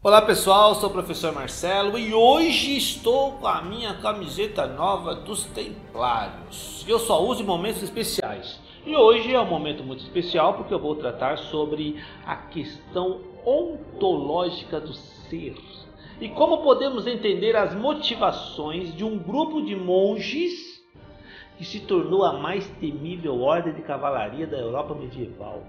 Olá pessoal, sou o professor Marcelo e hoje estou com a minha camiseta nova dos Templários. Eu só uso em momentos especiais e hoje é um momento muito especial porque eu vou tratar sobre a questão ontológica do ser e como podemos entender as motivações de um grupo de monges que se tornou a mais temível ordem de cavalaria da Europa medieval.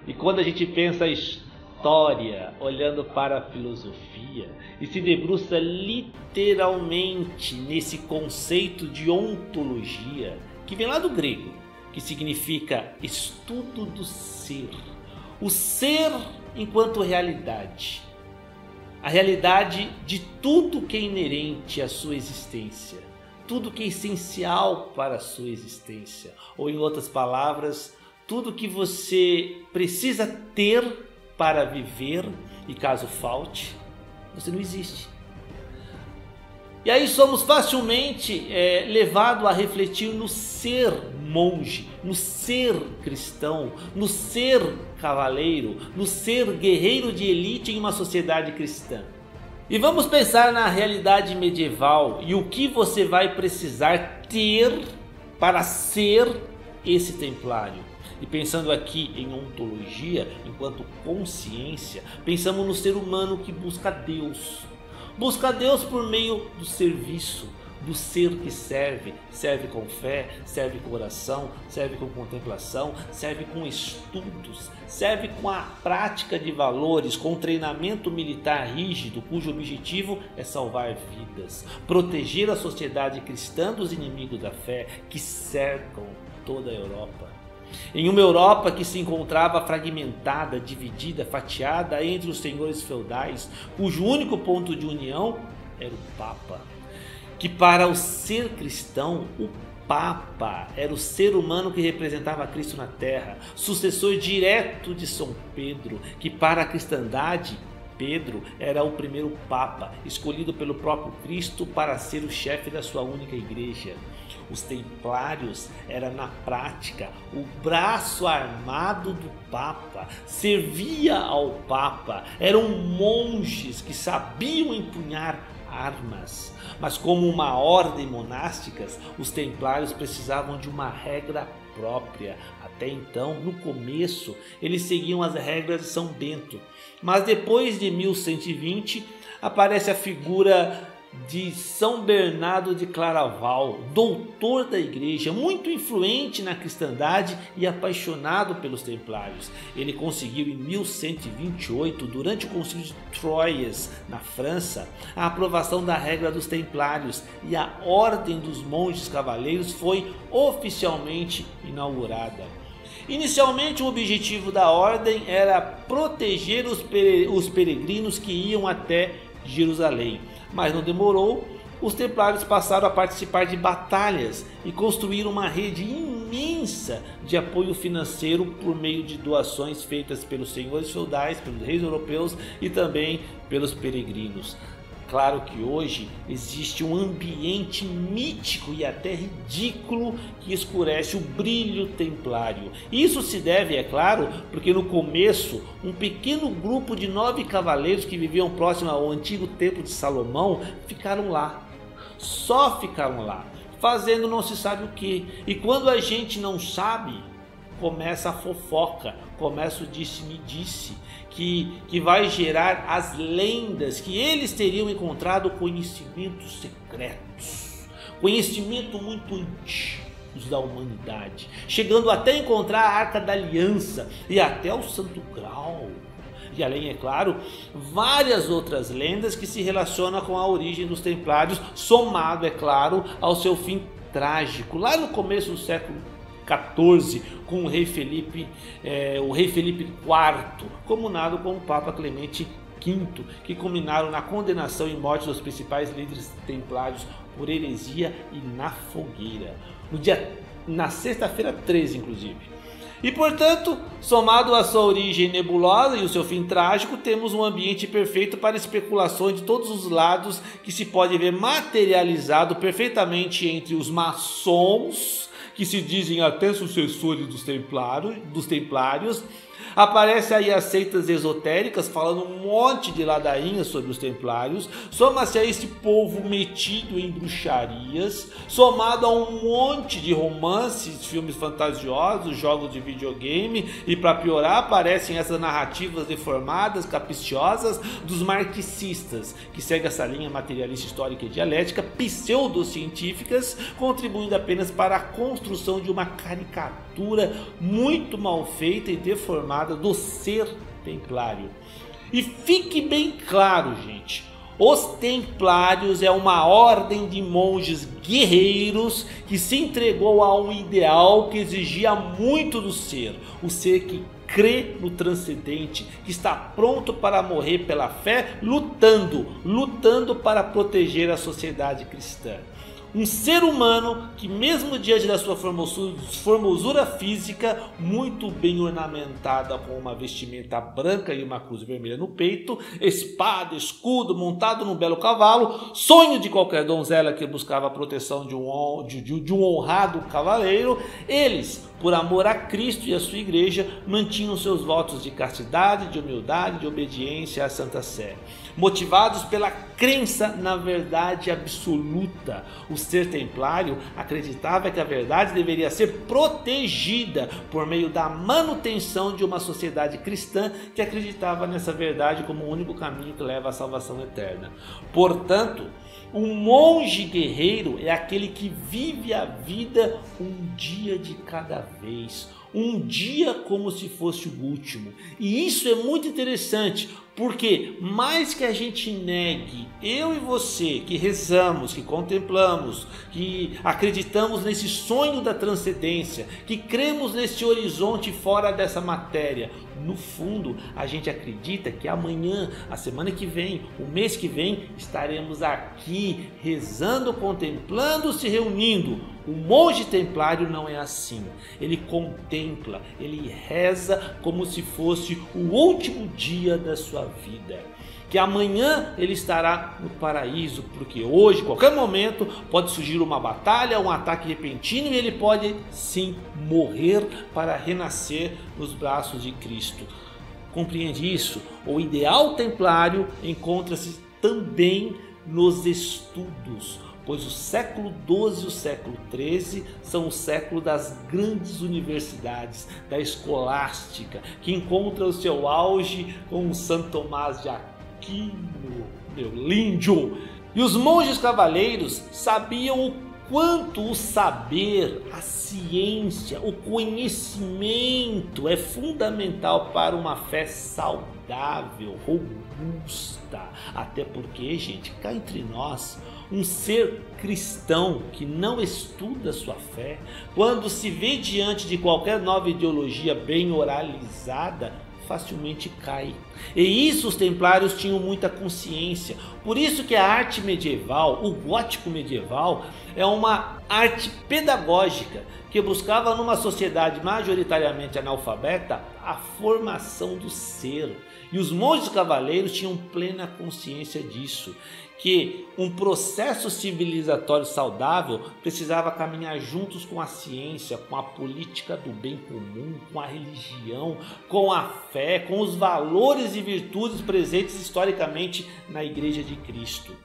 E quando a gente pensa a história, olhando para a filosofia, e se debruça literalmente nesse conceito de ontologia, que vem lá do grego, que significa estudo do ser. O ser enquanto realidade. A realidade de tudo que é inerente à sua existência. Tudo que é essencial para a sua existência. Ou em outras palavras, tudo que você precisa ter para viver e caso falte, você não existe. E aí somos facilmente levados a refletir no ser monge, no ser cristão, no ser cavaleiro, no ser guerreiro de elite em uma sociedade cristã. E vamos pensar na realidade medieval e o que você vai precisar ter para ser esse templário. E pensando aqui em ontologia, enquanto consciência, pensamos no ser humano que busca Deus. Busca Deus por meio do serviço, do ser que serve. Serve com fé, serve com oração, serve com contemplação, serve com estudos, serve com a prática de valores, com treinamento militar rígido, cujo objetivo é salvar vidas, proteger a sociedade cristã dos inimigos da fé que cercam toda a Europa. Em uma Europa que se encontrava fragmentada, dividida, fatiada entre os senhores feudais, cujo único ponto de união era o Papa. Que para o ser cristão, o Papa era o ser humano que representava Cristo na terra, sucessor direto de São Pedro, que para a cristandade, Pedro era o primeiro Papa, escolhido pelo próprio Cristo para ser o chefe da sua única igreja. Os templários eram na prática o braço armado do Papa, servia ao Papa, eram monges que sabiam empunhar armas. Mas como uma ordem monástica, os templários precisavam de uma regra própria. Até então, no começo, eles seguiam as regras de São Bento. Mas depois de 1120, aparece a figura de São Bernardo de Claraval, doutor da igreja, muito influente na cristandade e apaixonado pelos templários. Ele conseguiu em 1128, durante o concílio de Troyes, na França, a aprovação da regra dos templários e a ordem dos monges cavaleiros foi oficialmente inaugurada. Inicialmente o objetivo da ordem era proteger os peregrinos que iam até Jerusalém. Mas não demorou, os templários passaram a participar de batalhas e construíram uma rede imensa de apoio financeiro por meio de doações feitas pelos senhores feudais, pelos reis europeus e também pelos peregrinos. Claro que hoje existe um ambiente mítico e até ridículo que escurece o brilho templário. Isso se deve, é claro, porque no começo um pequeno grupo de 9 cavaleiros que viviam próximo ao antigo templo de Salomão ficaram lá. Só ficaram lá, fazendo não se sabe o que. E quando a gente não sabe, começa a fofoca, começa o disse-me-disse, que vai gerar as lendas que eles teriam encontrado conhecimentos secretos, conhecimento muito antigos da humanidade, chegando até encontrar a Arca da Aliança e até o Santo Graal. E além, é claro, várias outras lendas que se relacionam com a origem dos templários, somado, é claro, ao seu fim trágico, lá no começo do século XIV, com o rei Felipe IV, comunado com o Papa Clemente V, que culminaram na condenação e morte dos principais líderes templários por heresia e na fogueira, na sexta-feira 13, inclusive. E portanto, somado à sua origem nebulosa e o seu fim trágico, temos um ambiente perfeito para especulações de todos os lados, que se pode ver materializado perfeitamente entre os maçons, que se dizem até sucessores dos templários. Aparece aí as seitas esotéricas falando um monte de ladainhas sobre os templários. Soma-se a esse povo metido em bruxarias, somado a um monte de romances, filmes fantasiosos, jogos de videogame, e para piorar aparecem essas narrativas deformadas, capriciosas dos marxistas, que seguem essa linha materialista histórica e dialética, pseudocientíficas, contribuindo apenas para a construção de uma caricatura muito mal feita e deformada do ser templário. E fique bem claro, gente, os templários é uma ordem de monges guerreiros que se entregou a um ideal que exigia muito do ser, o ser que crê no transcendente, que está pronto para morrer pela fé, lutando para proteger a sociedade cristã. Um ser humano que, mesmo diante da sua formosura física, muito bem ornamentada com uma vestimenta branca e uma cruz vermelha no peito, espada, escudo, montado num belo cavalo, sonho de qualquer donzela que buscava a proteção de um honrado cavaleiro, eles, por amor a Cristo e a sua igreja, mantinham seus votos de castidade, de humildade, de obediência à Santa Sé. Motivados pela crença na verdade absoluta, o ser templário acreditava que a verdade deveria ser protegida por meio da manutenção de uma sociedade cristã que acreditava nessa verdade como o único caminho que leva à salvação eterna. Portanto, um monge guerreiro é aquele que vive a vida um dia de cada vez, um dia como se fosse o último. E isso é muito interessante, porque mais que a gente negue, eu e você que rezamos, que contemplamos, que acreditamos nesse sonho da transcendência, que cremos nesse horizonte fora dessa matéria, no fundo a gente acredita que amanhã, a semana que vem, o mês que vem, estaremos aqui rezando, contemplando, se reunindo. O monge templário não é assim. Ele contempla, ele reza como se fosse o último dia da sua vida. Que amanhã ele estará no paraíso, porque hoje, qualquer momento, pode surgir uma batalha, um ataque repentino, e ele pode sim morrer para renascer nos braços de Cristo. Compreende isso? O ideal templário encontra-se também nos estudos, pois o século XII e o século XIII são o século das grandes universidades, da escolástica, que encontra o seu auge com Santo Tomás de Aquino, meu lindo. E os monges cavaleiros sabiam o quanto o saber, a ciência, o conhecimento é fundamental para uma fé saudável, robusta. Até porque, gente, cá entre nós, um ser cristão que não estuda sua fé, quando se vê diante de qualquer nova ideologia bem oralizada, facilmente cai. E isso os templários tinham muita consciência. Por isso que a arte medieval, o gótico medieval, é uma arte pedagógica que buscava numa sociedade majoritariamente analfabeta a formação do ser. E os monges cavaleiros tinham plena consciência disso, que um processo civilizatório saudável precisava caminhar juntos com a ciência, com a política do bem comum, com a religião, com a fé, com os valores e virtudes presentes historicamente na Igreja de Cristo.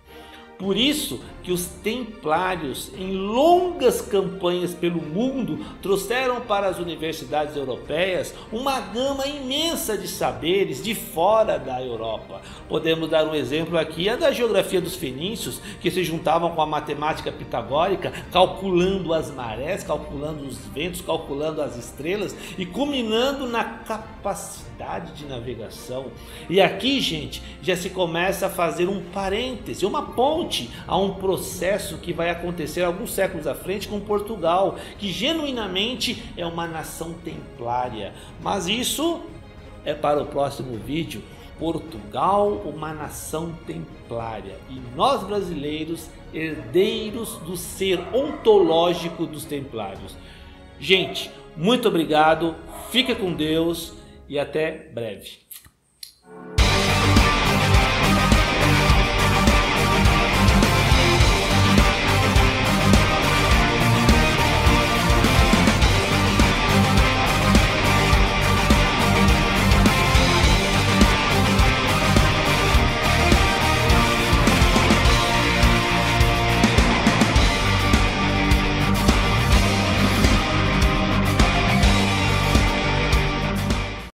Por isso que os templários, em longas campanhas pelo mundo, trouxeram para as universidades europeias uma gama imensa de saberes de fora da Europa. Podemos dar um exemplo aqui, a da geografia dos fenícios, que se juntavam com a matemática pitagórica, calculando as marés, calculando os ventos, calculando as estrelas e culminando na capacidade de navegação. E aqui, gente, já se começa a fazer um parêntese, uma ponte a um processo que vai acontecer alguns séculos à frente com Portugal, que genuinamente é uma nação templária. Mas isso é para o próximo vídeo. Portugal uma nação templária e nós brasileiros herdeiros do ser ontológico dos templários. Gente, muito obrigado, fica com Deus e até breve.